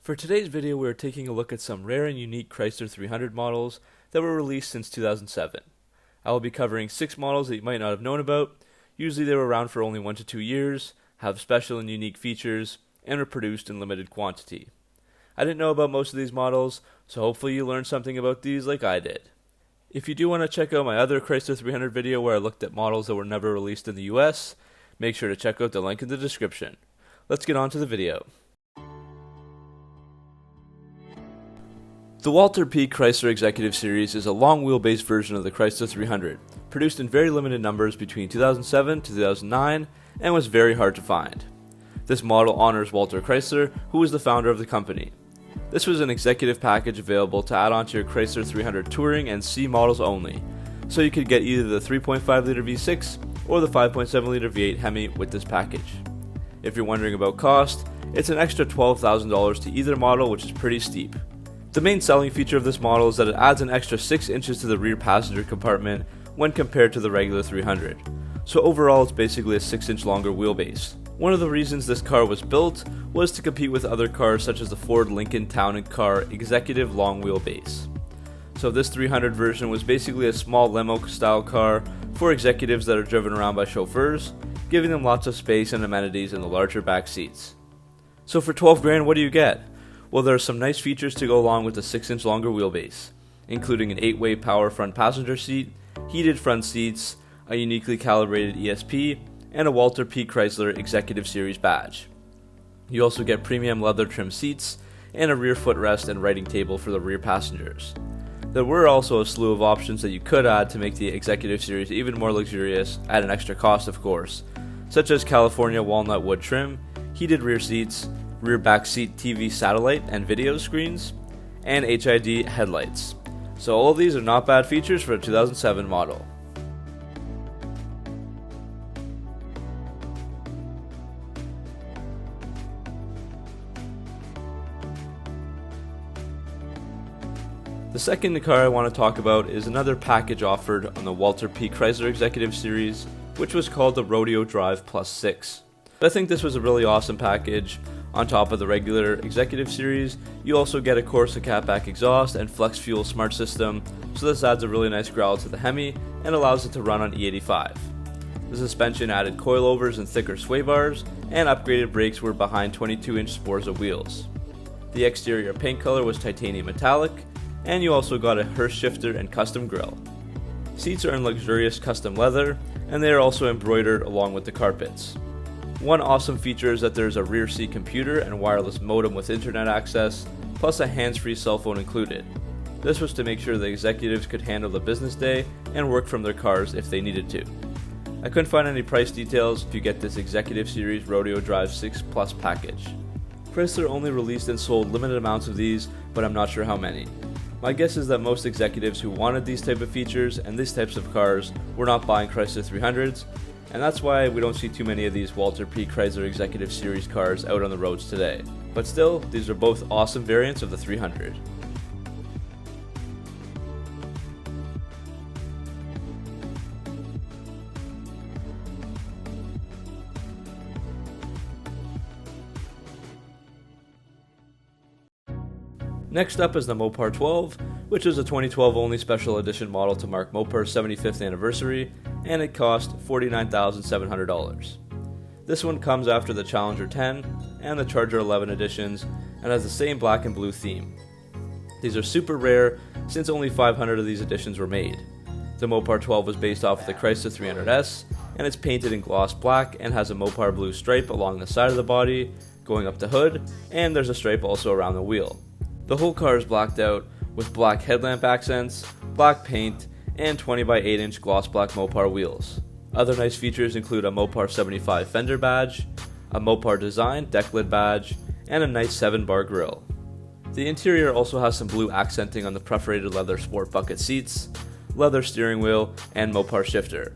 For today's video, we are taking a look at some rare and unique Chrysler 300 models that were released since 2007. I will be covering 6 models that you might not have known about. Usually they were around for only 1 to 2 years, have special and unique features, and are produced in limited quantity. I didn't know about most of these models, so hopefully you learned something about these like I did. If you do want to check out my other Chrysler 300 video where I looked at models that were never released in the US, make sure to check out the link in the description. Let's get on to the video. The Walter P. Chrysler Executive Series is a long wheelbase version of the Chrysler 300, produced in very limited numbers between 2007 to 2009 and was very hard to find. This model honors Walter Chrysler, who was the founder of the company. This was an executive package available to add on to your Chrysler 300 Touring and C models only, so you could get either the 3.5-liter V6 or the 5.7-liter V8 Hemi with this package. If you're wondering about cost, it's an extra $12,000 to either model, which is pretty steep. The main selling feature of this model is that it adds an extra 6 inches to the rear passenger compartment when compared to the regular 300. So overall it's basically a 6-inch longer wheelbase. One of the reasons this car was built was to compete with other cars such as the Ford Lincoln Town & Car Executive Long Wheelbase. So this 300 version was basically a small limo style car for executives that are driven around by chauffeurs, giving them lots of space and amenities in the larger back seats. So for $12,000, what do you get? Well, there are some nice features to go along with the 6-inch longer wheelbase, including an 8-way power front passenger seat, heated front seats, a uniquely calibrated ESP, and a Walter P. Chrysler Executive Series badge. You also get premium leather trim seats and a rear footrest and writing table for the rear passengers. There were also a slew of options that you could add to make the Executive Series even more luxurious at an extra cost, of course, such as California walnut wood trim, heated rear seats, rear back seat TV satellite and video screens, and HID headlights. So all of these are not bad features for a 2007 model. The second car I want to talk about is another package offered on the Walter P. Chrysler Executive Series, which was called the Rodeo Drive Plus 6. I think this was a really awesome package. On top of the regular Executive Series, you also get a Corsa catback exhaust and flex fuel smart system, so this adds a really nice growl to the Hemi and allows it to run on E85. The suspension added coilovers and thicker sway bars, and upgraded brakes were behind 22-inch Sporza wheels. The exterior paint color was titanium metallic, and you also got a Hearst shifter and custom grille. Seats are in luxurious custom leather, and they are also embroidered along with the carpets. One awesome feature is that there is a rear seat computer and wireless modem with internet access, plus a hands-free cell phone included. This was to make sure the executives could handle the business day and work from their cars if they needed to. I couldn't find any price details if you get this Executive Series Rodeo Drive 6 Plus package. Chrysler only released and sold limited amounts of these, but I'm not sure how many. My guess is that most executives who wanted these type of features and these types of cars were not buying Chrysler 300s, and that's why we don't see too many of these Walter P. Chrysler Executive Series cars out on the roads today. But still, these are both awesome variants of the 300. Next up is the Mopar 12, which is a 2012 only special edition model to mark Mopar's 75th anniversary, and it cost $49,700. This one comes after the Challenger 10 and the Charger 11 editions, and has the same black and blue theme. These are super rare since only 500 of these editions were made. The Mopar 12 was based off of the Chrysler 300S, and it's painted in gloss black and has a Mopar blue stripe along the side of the body, going up the hood, and there's a stripe also around the wheel. The whole car is blacked out with black headlamp accents, black paint, and 20 by 8 inch gloss black Mopar wheels. Other nice features include a Mopar 75 fender badge, a Mopar design deck lid badge, and a nice 7-bar grille. The interior also has some blue accenting on the perforated leather sport bucket seats, leather steering wheel, and Mopar shifter.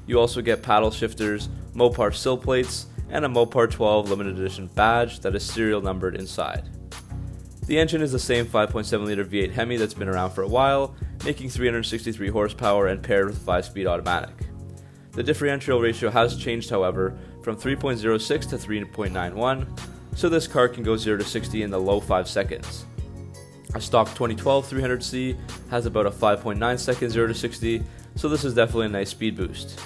You also get paddle shifters, Mopar sill plates, and a Mopar 12 limited edition badge that is serial numbered inside. The engine is the same 5.7-liter V8 Hemi that's been around for a while, making 363 horsepower and paired with a 5-speed automatic. The differential ratio has changed, however, from 3.06 to 3.91. so this car can go 0 to 60 in the low 5 seconds. A stock 2012 300C has about a 5.9 second 0 to 60, so this is definitely a nice speed boost.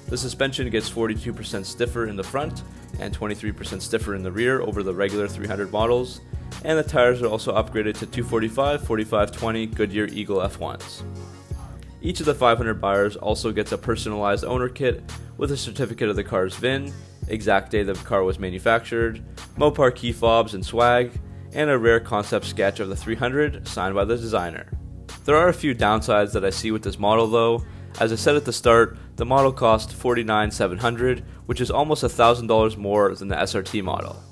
The suspension gets 42% stiffer in the front and 23% stiffer in the rear over the regular 300 models, and the tires are also upgraded to 245 45/20 Goodyear Eagle F1s. Each of the 500 buyers also gets a personalized owner kit with a certificate of the car's VIN, exact day the car was manufactured, Mopar key fobs and swag, and a rare concept sketch of the 300 signed by the designer. There are a few downsides that I see with this model though. As I said at the start, the model cost $49,700, which is almost $1,000 more than the SRT model.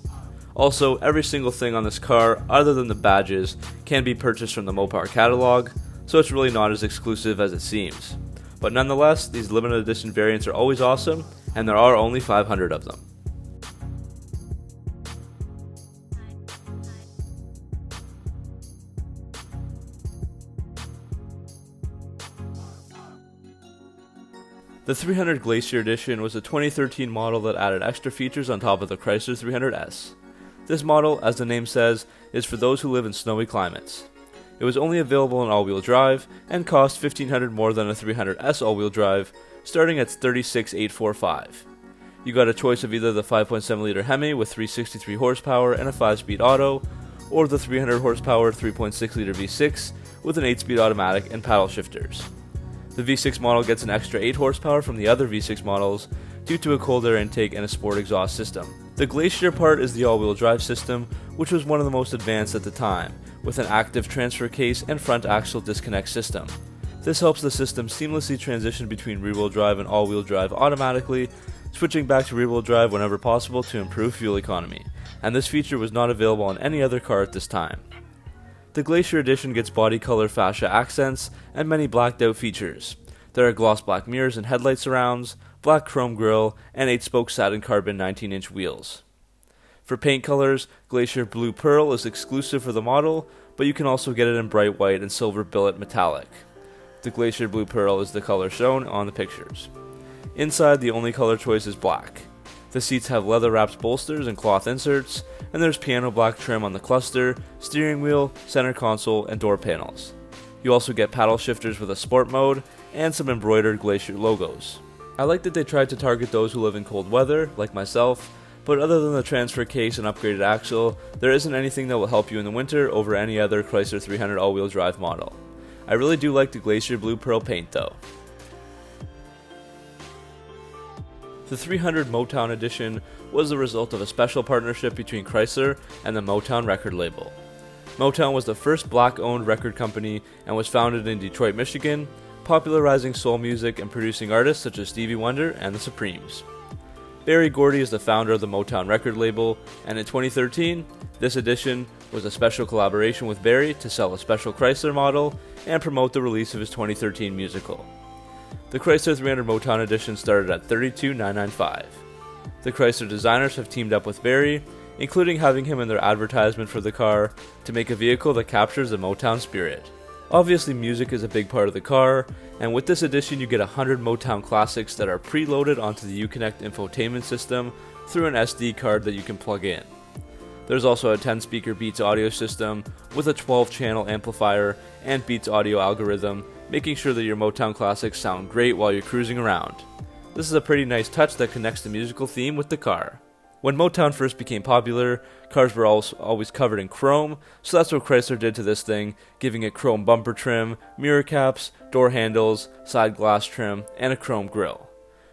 Also, every single thing on this car, other than the badges, can be purchased from the Mopar catalog, so it's really not as exclusive as it seems. But nonetheless, these limited edition variants are always awesome, and there are only 500 of them. The 300 Glacier Edition was a 2013 model that added extra features on top of the Chrysler 300S. This model, as the name says, is for those who live in snowy climates. It was only available in all-wheel drive and cost $1,500 more than a 300S all-wheel drive, starting at $36,845. You got a choice of either the 5.7-liter Hemi with 363 horsepower and a 5-speed auto, or the 300 horsepower 3.6-liter V6 with an 8-speed automatic and paddle shifters. The V6 model gets an extra 8 horsepower from the other V6 models due to a cold air intake and a sport exhaust system. The Glacier part is the all-wheel drive system, which was one of the most advanced at the time, with an active transfer case and front axle disconnect system. This helps the system seamlessly transition between rear-wheel drive and all-wheel drive automatically, switching back to rear-wheel drive whenever possible to improve fuel economy, and this feature was not available on any other car at this time. The Glacier Edition gets body color fascia accents and many blacked out features. There are gloss black mirrors and headlight surrounds, black chrome grille, and 8-spoke satin carbon 19-inch wheels. For paint colors, Glacier Blue Pearl is exclusive for the model, but you can also get it in bright white and silver billet metallic. The Glacier Blue Pearl is the color shown on the pictures. Inside, the only color choice is black. The seats have leather-wrapped bolsters and cloth inserts, and there's piano black trim on the cluster, steering wheel, center console, and door panels. You also get paddle shifters with a sport mode, and some embroidered Glacier logos. I like that they tried to target those who live in cold weather, like myself, but other than the transfer case and upgraded axle, there isn't anything that will help you in the winter over any other Chrysler 300 all-wheel drive model. I really do like the Glacier Blue Pearl paint though. The 300 Motown Edition was the result of a special partnership between Chrysler and the Motown record label. Motown was the first black-owned record company and was founded in Detroit, Michigan, popularizing soul music and producing artists such as Stevie Wonder and the Supremes. Berry Gordy is the founder of the Motown record label, and in 2013, this edition was a special collaboration with Berry to sell a special Chrysler model and promote the release of his 2013 musical. The Chrysler 300 Motown Edition started at $32,995. The Chrysler designers have teamed up with Berry, including having him in their advertisement for the car, to make a vehicle that captures the Motown spirit. Obviously, music is a big part of the car, and with this edition you get 100 Motown classics that are preloaded onto the Uconnect infotainment system through an SD card that you can plug in. There's also a 10-speaker Beats audio system with a 12-channel amplifier and Beats audio algorithm, making sure that your Motown classics sound great while you're cruising around. This is a pretty nice touch that connects the musical theme with the car. When Motown first became popular, cars were always covered in chrome, so that's what Chrysler did to this thing, giving it chrome bumper trim, mirror caps, door handles, side glass trim, and a chrome grille.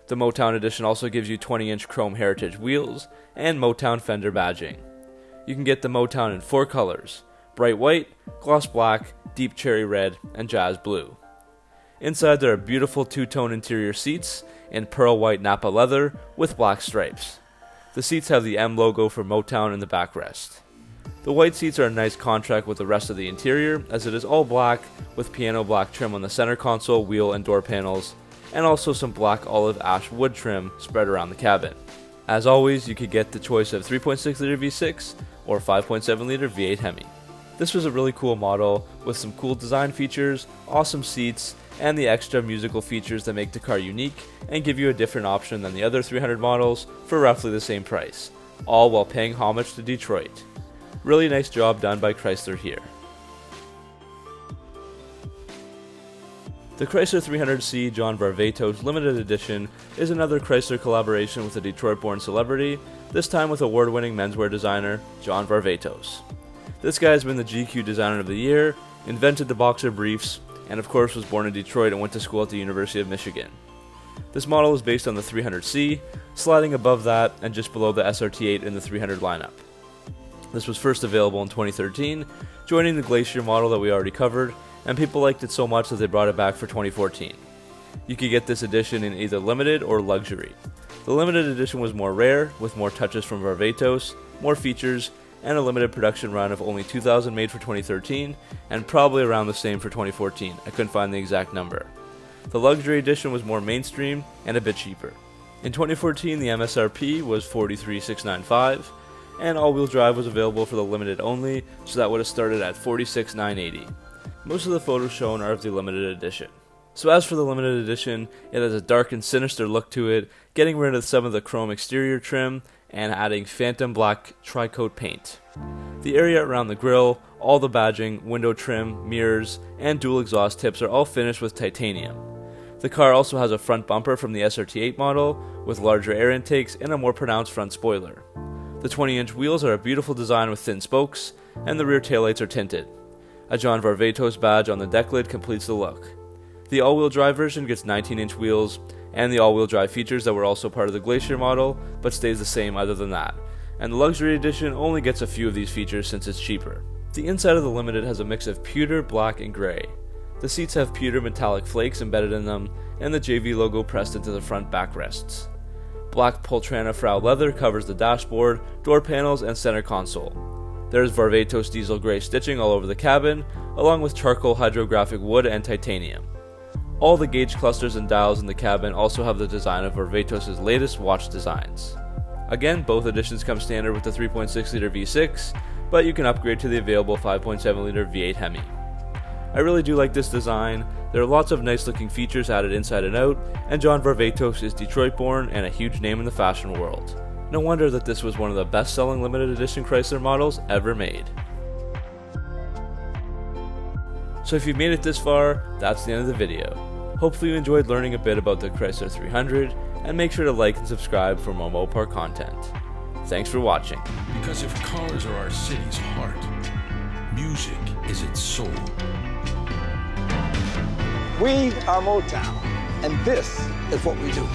The Motown Edition also gives you 20-inch chrome heritage wheels and Motown fender badging. You can get the Motown in 4 colors: bright white, gloss black, deep cherry red, and jazz blue. Inside there are beautiful two-tone interior seats in pearl white Napa leather with black stripes. The seats have the M logo for Motown in the backrest. The white seats are a nice contrast with the rest of the interior, as it is all black with piano black trim on the center console, wheel, and door panels, and also some black olive ash wood trim spread around the cabin. As always, you could get the choice of 3.6-liter V6 or 5.7-liter V8 Hemi. This was a really cool model with some cool design features, awesome seats, and the extra musical features that make the car unique and give you a different option than the other 300 models for roughly the same price. all while paying homage to Detroit. Really nice job done by Chrysler here. The Chrysler 300C John Varvatos Limited Edition is another Chrysler collaboration with a Detroit-born celebrity, this time with award-winning menswear designer John Varvatos. This guy has been the GQ Designer of the Year, invented the boxer briefs, and of course was born in Detroit and went to school at the University of Michigan. This model is based on the 300C, sliding above that and just below the SRT8 in the 300 lineup. This was first available in 2013, joining the Glacier model that we already covered, and people liked it so much that they brought it back for 2014. You could get this edition in either limited or luxury. The limited edition was more rare, with more touches from Varvatos, more features, and a limited production run of only 2,000 made for 2013, and probably around the same for 2014. I couldn't find the exact number. The luxury edition was more mainstream and a bit cheaper. In 2014, the MSRP was $43,695, and all-wheel drive was available for the limited only, so that would have started at $46,980. Most of the photos shown are of the limited edition. So as for the limited edition, it has a dark and sinister look to it, getting rid of some of the chrome exterior trim and adding phantom black tri-coat paint. The area around the grille, all the badging, window trim, mirrors, and dual exhaust tips are all finished with titanium. The car also has a front bumper from the SRT8 model, with larger air intakes and a more pronounced front spoiler. The 20-inch wheels are a beautiful design with thin spokes, and the rear taillights are tinted. A John Varvatos badge on the deck lid completes the look. The all-wheel drive version gets 19-inch wheels, and the all-wheel drive features that were also part of the Glacier model, but stays the same other than that. And the luxury edition only gets a few of these features since it's cheaper. The inside of the Limited has a mix of pewter, black, and gray. The seats have pewter metallic flakes embedded in them, and the JV logo pressed into the front backrests. Black Poltrana Frau leather covers the dashboard, door panels, and center console. There is Varvatos diesel gray stitching all over the cabin, along with charcoal hydrographic wood and titanium. All the gauge clusters and dials in the cabin also have the design of Varvatos' latest watch designs. Again, both editions come standard with the 3.6-liter V6, but you can upgrade to the available 5.7-liter V8 Hemi. I really do like this design. There are lots of nice looking features added inside and out, and John Varvatos is Detroit born and a huge name in the fashion world. No wonder that this was one of the best selling limited edition Chrysler models ever made. So if you've made it this far, that's the end of the video. Hopefully you enjoyed learning a bit about the Chrysler 300, and make sure to like and subscribe for more Mopar content. Thanks for watching. Because if cars are our city's heart, music is its soul. We are Motown, and this is what we do.